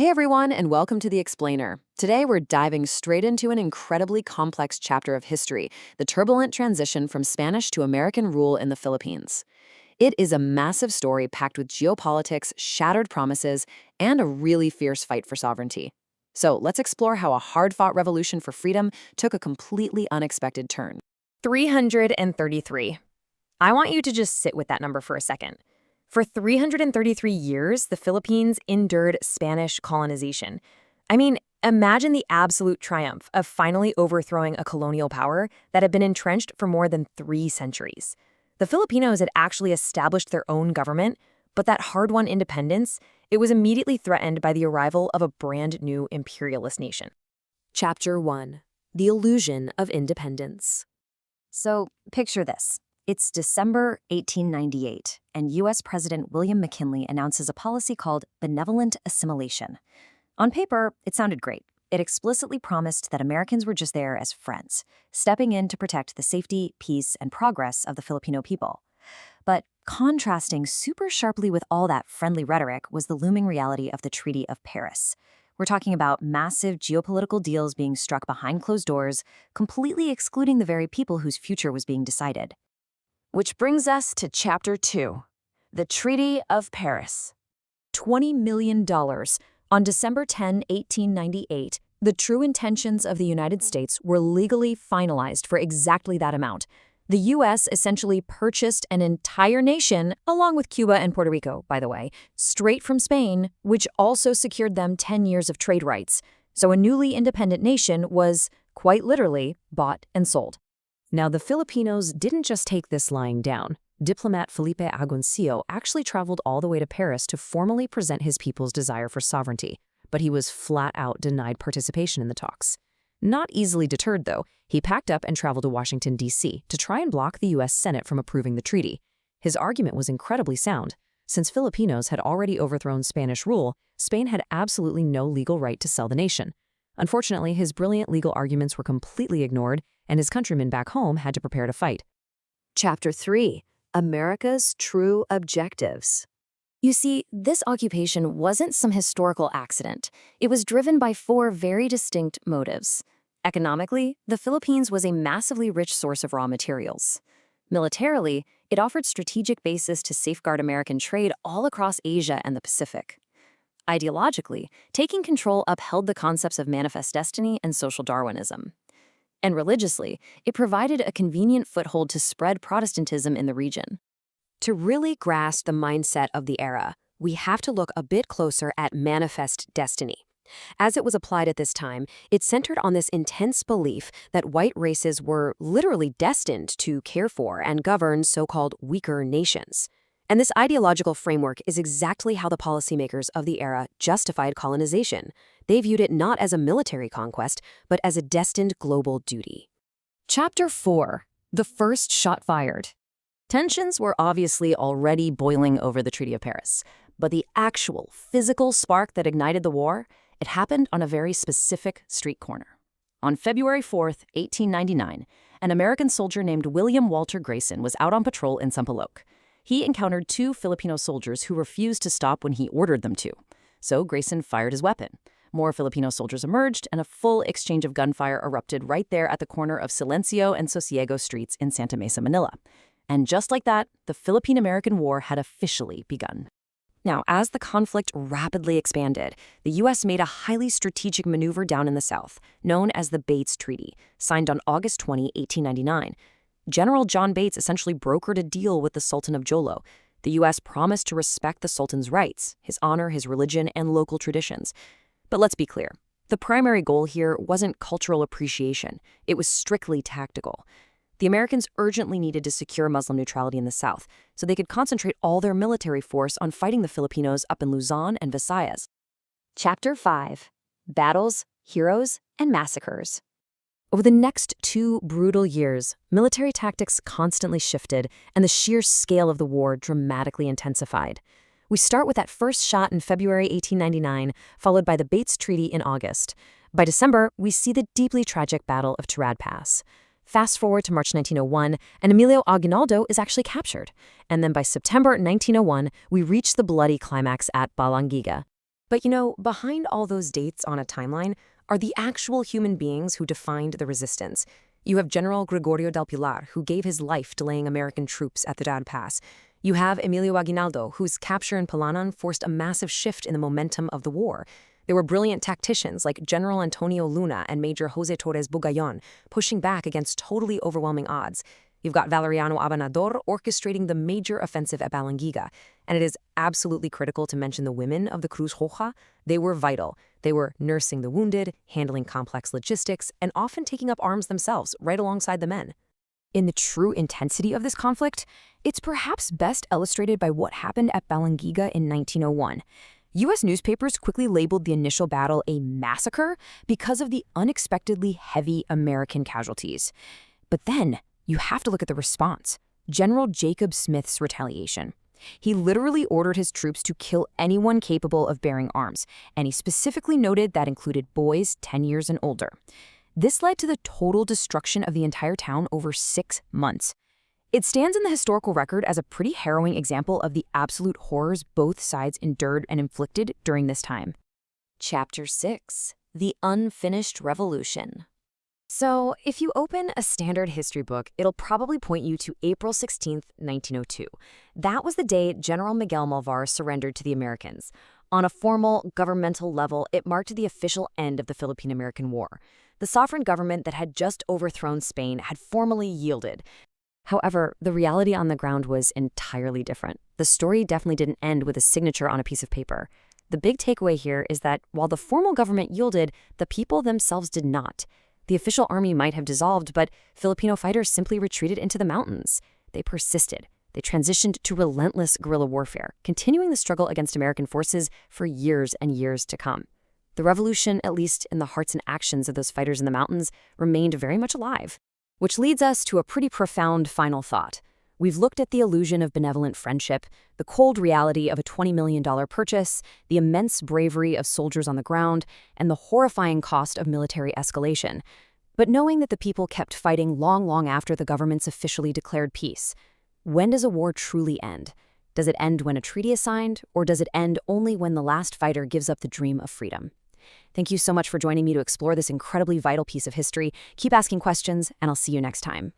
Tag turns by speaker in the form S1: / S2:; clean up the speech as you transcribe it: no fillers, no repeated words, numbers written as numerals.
S1: Hey everyone, and welcome to The Explainer. Today we're diving straight into an incredibly complex chapter of history, the turbulent transition from Spanish to American rule in the Philippines. It is a massive story packed with geopolitics, shattered promises, and a really fierce fight for sovereignty. So let's explore how a hard-fought revolution for freedom took a completely unexpected turn.
S2: 333. I want you to just sit with that number for a second. For 333 years, the Philippines endured Spanish colonization. I mean, imagine the absolute triumph of finally overthrowing a colonial power that had been entrenched for more than 3 centuries. The Filipinos had actually established their own government, but that hard-won independence, it was immediately threatened by the arrival of a brand new imperialist nation.
S3: Chapter 1. The Illusion of Independence.
S4: So, picture this. It's December 1898, and U.S. President William McKinley announces a policy called benevolent assimilation. On paper, it sounded great. It explicitly promised that Americans were just there as friends, stepping in to protect the safety, peace, and progress of the Filipino people. But contrasting super sharply with all that friendly rhetoric was the looming reality of the Treaty of Paris. We're talking about massive geopolitical deals being struck behind closed doors, completely excluding the very people whose future was being decided.
S3: Which brings us to Chapter 2, the Treaty of Paris.
S2: $20 million. On December 10, 1898, the true intentions of the United States were legally finalized for exactly that amount. The U.S. essentially purchased an entire nation, along with Cuba and Puerto Rico, by the way, straight from Spain, which also secured them 10 years of trade rights. So a newly independent nation was, quite literally, bought and sold.
S3: Now, the Filipinos didn't just take this lying down. Diplomat Felipe Agoncillo actually traveled all the way to Paris to formally present his people's desire for sovereignty, but he was flat out denied participation in the talks. Not easily deterred, though, he packed up and traveled to Washington, D.C. to try and block the U.S. Senate from approving the treaty. His argument was incredibly sound. Since Filipinos had already overthrown Spanish rule, Spain had absolutely no legal right to sell the nation. Unfortunately, his brilliant legal arguments were completely ignored, and his countrymen back home had to prepare to fight.
S4: Chapter 3. America's True Objectives. You see, this occupation wasn't some historical accident. It was driven by 4 very distinct motives. Economically, the Philippines was a massively rich source of raw materials. Militarily, it offered strategic bases to safeguard American trade all across Asia and the Pacific. Ideologically, taking control upheld the concepts of manifest destiny and social Darwinism. And religiously, it provided a convenient foothold to spread Protestantism in the region.
S3: To really grasp the mindset of the era, we have to look a bit closer at manifest destiny. As it was applied at this time, it centered on this intense belief that white races were literally destined to care for and govern so-called weaker nations. And this ideological framework is exactly how the policymakers of the era justified colonization. They viewed it not as a military conquest, but as a destined global duty.
S1: Chapter 4. The First Shot Fired. Tensions were obviously already boiling over the Treaty of Paris, but the actual physical spark that ignited the war, it happened on a very specific street corner. On February 4th, 1899, an American soldier named William Walter Grayson was out on patrol in Sampaloc. He encountered 2 Filipino soldiers who refused to stop when he ordered them to. So Grayson fired his weapon. More Filipino soldiers emerged, and a full exchange of gunfire erupted right there at the corner of Silencio and Sosiego streets in Santa Mesa, Manila. And just like that, the Philippine American War had officially begun. Now, as the conflict rapidly expanded, the U.S. made a highly strategic maneuver down in the South, known as the Bates Treaty, signed on August 20, 1899. General John Bates essentially brokered a deal with the Sultan of Jolo. The U.S. promised to respect the Sultan's rights, his honor, his religion, and local traditions. But let's be clear, the primary goal here wasn't cultural appreciation. It was strictly tactical. The Americans urgently needed to secure Muslim neutrality in the South, so they could concentrate all their military force on fighting the Filipinos up in Luzon and Visayas.
S4: Chapter 5. Battles, Heroes, and Massacres.
S2: Over the next 2 brutal years, military tactics constantly shifted, and the sheer scale of the war dramatically intensified. We start with that first shot in February 1899, followed by the Bates Treaty in August. By December, we see the deeply tragic Battle of Tirad Pass. Fast forward to March 1901, and Emilio Aguinaldo is actually captured. And then by September 1901, we reach the bloody climax at Balangiga. But behind all those dates on a timeline are the actual human beings who defined the resistance. You have General Gregorio del Pilar, who gave his life delaying American troops at the Dad Pass. You have Emilio Aguinaldo, whose capture in Palanan forced a massive shift in the momentum of the war. There were brilliant tacticians like General Antonio Luna and Major Jose Torres Bugayon, pushing back against totally overwhelming odds. You've got Valeriano Abanador orchestrating the major offensive at Balangiga. And it is absolutely critical to mention the women of the Cruz Roja. They were vital. They were nursing the wounded, handling complex logistics, and often taking up arms themselves right alongside the men.
S3: In the true intensity of this conflict, it's perhaps best illustrated by what happened at Balangiga in 1901. U.S. newspapers quickly labeled the initial battle a massacre because of the unexpectedly heavy American casualties. But then, you have to look at the response. General Jacob Smith's retaliation. He literally ordered his troops to kill anyone capable of bearing arms, and he specifically noted that included boys 10 years and older. This led to the total destruction of the entire town over 6 months. It stands in the historical record as a pretty harrowing example of the absolute horrors both sides endured and inflicted during this time.
S4: Chapter 6: The Unfinished Revolution.
S2: So, if you open a standard history book, it'll probably point you to April 16, 1902. That was the day General Miguel Malvar surrendered to the Americans. On a formal, governmental level, it marked the official end of the Philippine American War. The sovereign government that had just overthrown Spain had formally yielded. However, the reality on the ground was entirely different. The story definitely didn't end with a signature on a piece of paper. The big takeaway here is that while the formal government yielded, the people themselves did not. The official army might have dissolved, but Filipino fighters simply retreated into the mountains. They persisted. They transitioned to relentless guerrilla warfare, continuing the struggle against American forces for years and years to come. The revolution, at least in the hearts and actions of those fighters in the mountains, remained very much alive. Which leads us to a pretty profound final thought. We've looked at the illusion of benevolent friendship, the cold reality of a $20 million purchase, the immense bravery of soldiers on the ground, and the horrifying cost of military escalation. But knowing that the people kept fighting long after the governments officially declared peace. When does a war truly end? Does it end when a treaty is signed, or does it end only when the last fighter gives up the dream of freedom? Thank you so much for joining me to explore this incredibly vital piece of history. Keep asking questions, and I'll see you next time.